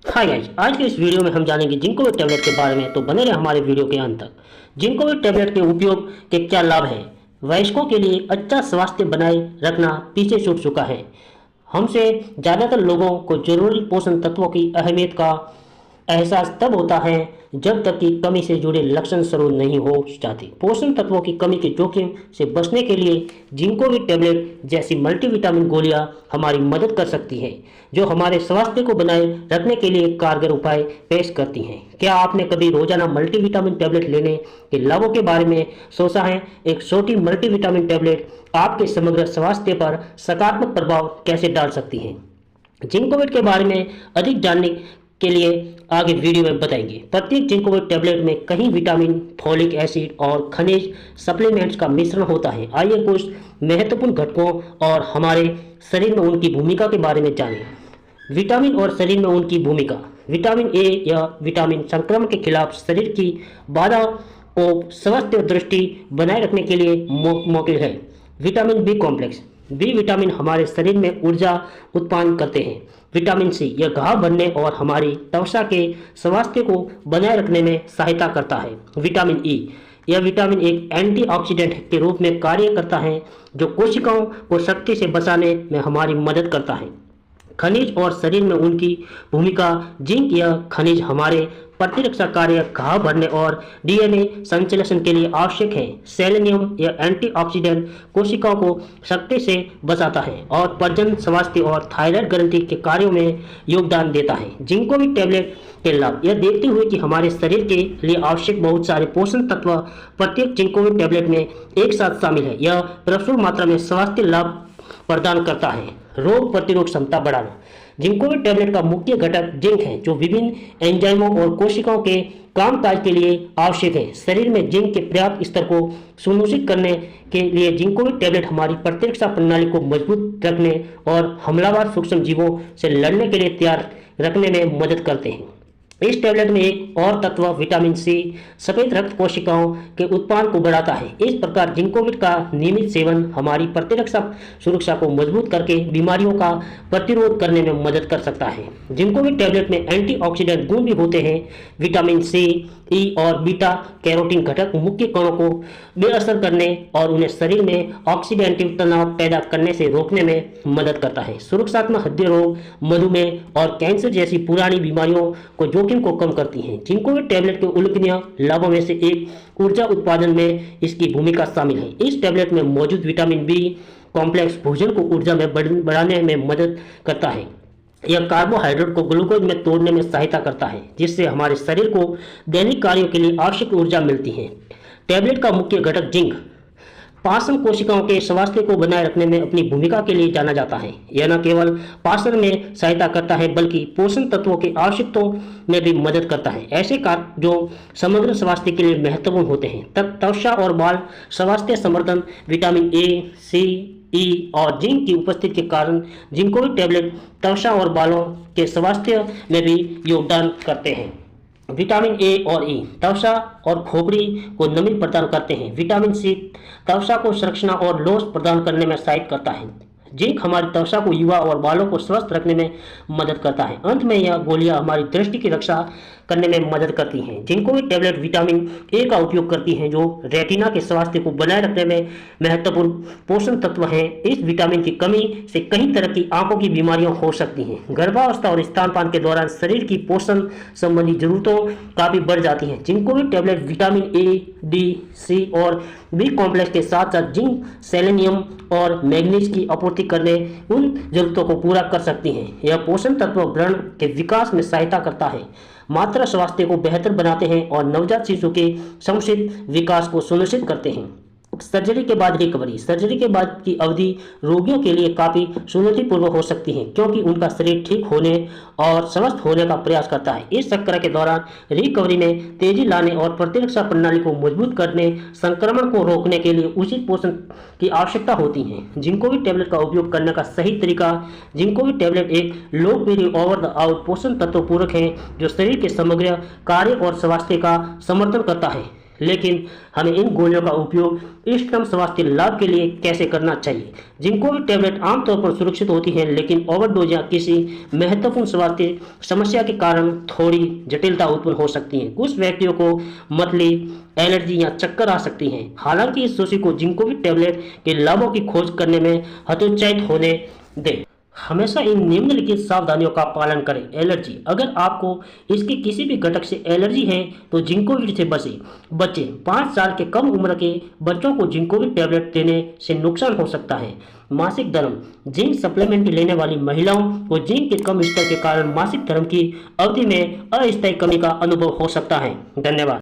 Hi guys, आज के इस वीडियो में हम जानेंगे जिंकोविट टैबलेट के बारे में। तो बने रहे हमारे वीडियो के अंत तक। जिंकोविट टैबलेट के उपयोग के क्या लाभ हैं? वयस्कों के लिए अच्छा स्वास्थ्य बनाए रखना पीछे छूट चुका है। हमसे ज़्यादातर लोगों को जरूरी पोषण तत्वों की अहमियत का एहसास तब होता है जब तक कि कमी से जुड़े लक्षण शुरू नहीं हो जाते। पोषण तत्वों की कमी के जोखिम से बचने के लिए जिंकोविट टैबलेट जैसी मल्टीविटामिन गोलियां हमारी मदद कर सकती हैं, जो हमारे स्वास्थ्य को बनाए रखने के लिए कारगर उपाय पेश करती हैं। क्या आपने कभी रोजाना मल्टीविटामिन टैबलेट लेने के लाभों के बारे में सोचा है? एक छोटी मल्टीविटामिन टैबलेट आपके समग्र स्वास्थ्य पर सकारात्मक प्रभाव कैसे डाल सकती है? जिंकोविट के बारे में अधिक जानने के लिए आगे वीडियो में बताएंगे। प्रत्येक जिंकोविट टैबलेट में कई विटामिन, फोलिक एसिड और खनिज सप्लीमेंट्स का मिश्रण होता है। आइए कुछ महत्वपूर्ण घटकों और हमारे शरीर में उनकी भूमिका के बारे में जानें। विटामिन और शरीर में उनकी भूमिका। विटामिन ए या विटामिन संक्रमण के खिलाफ शरीर की बाधा को स्वस्थ दृष्टि बनाए रखने के लिए मौके है। Vitamin B complex. B vitamin हमारे शरीर में ऊर्जा उत्पन्न करते हैं। विटामिन सी यह घाव भरने और हमारी त्वचा के स्वास्थ्य को बनाए रखने में सहायता करता है। विटामिन ई यह विटामिन एक एंटीऑक्सीडेंट के रूप में कार्य करता है, जो कोशिकाओं को शक्ति से बचाने में हमारी मदद करता है। खनिज और शरीर में उनकी भूमिका। जिंक यह खनिज हमारे प्रतिरक्षा कार्य, घाव भरने और डीएनए संश्लेषण के लिए आवश्यक है। सेलेनियम यह एंटीऑक्सीडेंट कोशिकाओं को शक्ति से बचाता है और प्रजनन, स्वास्थ्य और थायराइड ग्रंथि के कार्यों में योगदान देता है। जिंकोविट टैबलेट के लाभ। यह देखते हुए कि हमारे शरीर के लिए आवश्यक बहुत सारे पोषण तत्व प्रत्येक जिंकोविट टैबलेट में एक साथ शामिल है, यह प्रचुर मात्रा में स्वास्थ्य लाभ प्रदान करता है। रोग प्रतिरोध क्षमता बढ़ाना। जिंकोविट टैबलेट का मुख्य घटक जिंक है, जो विभिन्न एंजाइमों और कोशिकाओं के कामकाज के लिए आवश्यक है। शरीर में जिंक के पर्याप्त स्तर को सुनिश्चित करने के लिए जिंकोविट टैबलेट हमारी प्रतिरक्षा प्रणाली को मजबूत रखने और हमलावर सूक्ष्म जीवों से लड़ने के लिए तैयार रखने में मदद करते हैं। इस टैबलेट में एक और तत्व विटामिन सी सफेद रक्त कोशिकाओं के उत्पादन को बढ़ाता है। इस प्रकार जिंकोविट का नियमित सेवन हमारी प्रतिरक्षा सुरक्षा को मजबूत करके बीमारियों का प्रतिरोध करने में मदद कर सकता है। जिंकोविट टैबलेट में एंटीऑक्सीडेंट गुण भी होते हैं। विटामिन सी, ई और बीटा कैरोटीन घटक मुख्य कणों को बेअसर करने और उन्हें शरीर में ऑक्सीडेंटिव तनाव पैदा करने से रोकने में मदद करता है। सुरक्षात्मक हृदय रोग, मधुमेह और कैंसर जैसी पुरानी बीमारियों को जोखिम को कम करती हैं। जिंकोविट टैबलेट के उल्लेखनीय लाभों में से एक ऊर्जा उत्पादन में इसकी भूमिका शामिल है। इस टैबलेट में मौजूद विटामिन बी कॉम्प्लेक्स भोजन को ऊर्जा में बढ़ाने में मदद करता है। यह कार्बोहाइड्रेट को ग्लूकोज में तोड़ने में सहायता करता है, जिससे हमारे शरीर को दैनिक कार्यों के लिए आवश्यक ऊर्जा मिलती है। टैबलेट का मुख्य घटक जिंक पाचन कोशिकाओं के स्वास्थ्य को बनाए रखने में अपनी भूमिका के लिए जाना जाता है। यह न केवल पाचन में सहायता करता है, बल्कि पोषण तत्वों की आवश्यकताओं में भी मदद करता है, ऐसे कार्य जो समग्र स्वास्थ्य के लिए महत्वपूर्ण होते हैं। त्वचा और बाल स्वास्थ्य समर्थन। विटामिन ए, सी, ई और जिंक की उपस्थिति के कारण जिंकोविट टैबलेट त्वचा और बालों के स्वास्थ्य में भी योगदान करते हैं। विटामिन ए और ई त्वचा और खोपड़ी को नमी प्रदान करते हैं। विटामिन सी त्वचा को संरक्षण और लोच प्रदान करने में सहायता करता है। जिंक हमारी त्वचा को, युवा और बालों को स्वस्थ रखने में मदद करता है। अंत में यह गोलियां हमारी दृष्टि की रक्षा करने में मदद करती हैं। जिंकोविट टैबलेट विटामिन ए का उपयोग करती हैं, जो रेटिना के स्वास्थ्य को बनाए रखने में महत्वपूर्ण पोषण तत्व है। इस विटामिन की कमी से कई तरह की आंखों की बीमारियां हो सकती हैं। गर्भावस्था और स्तनपान के दौरान शरीर की पोषण संबंधी जरूरतों काफी बढ़ जाती हैं। Zincovit tablet vitamin A, D, C और बी कॉम्प्लेक्स के साथ साथ जिंक, सेलेनियम और मैग्नीज की आपूर्ति करने उन जरूरतों को पूरा कर सकती हैं। यह पोषण तत्व ब्रेन के विकास में सहायता करता है, मातृ स्वास्थ्य को बेहतर बनाते हैं और नवजात शिशु के समुचित विकास को सुनिश्चित करते हैं। सर्जरी के बाद रिकवरी। सर्जरी के बाद की अवधि रोगियों के लिए काफ़ी चुनौतीपूर्ण हो सकती है, क्योंकि उनका शरीर ठीक होने और स्वस्थ होने का प्रयास करता है। इस चक्र के दौरान रिकवरी में तेजी लाने और प्रतिरक्षा प्रणाली को मजबूत करने, संक्रमण को रोकने के लिए उचित पोषण की आवश्यकता होती है। जिंकोविट टैबलेट का उपयोग करने का सही तरीका। जिंकोविट टैबलेट एक लोकप्रिय ओवर द आउट पोषण तत्व पूरक है, जो शरीर के समग्र कार्य और स्वास्थ्य का समर्थन करता है। लेकिन हमें इन गोलियों का उपयोग इष्टतम स्वास्थ्य लाभ के लिए कैसे करना चाहिए। जिंकोविट टैबलेट आमतौर पर सुरक्षित होती हैं, लेकिन ओवरडोज या किसी महत्वपूर्ण स्वास्थ्य समस्या के कारण थोड़ी जटिलता उत्पन्न हो सकती है। कुछ व्यक्तियों को मतली, एलर्जी या चक्कर आ सकती हैं। हालांकि इस सोची को जिंकोविट टैबलेट के लाभों की खोज करने में हतोत्साहित होने दें। हमेशा इन निम्नलिखित सावधानियों का पालन करें। एलर्जी, अगर आपको इसके किसी भी घटक से एलर्जी है तो जिंकोविट से बचें। 5 साल के कम उम्र के बच्चों को जिंकोविट टैबलेट देने से नुकसान हो सकता है। मासिक धर्म, जिंक सप्लीमेंट लेने वाली महिलाओं को जिंक के कम स्तर के कारण मासिक धर्म की अवधि में अस्थायी कमी का अनुभव हो सकता है। धन्यवाद।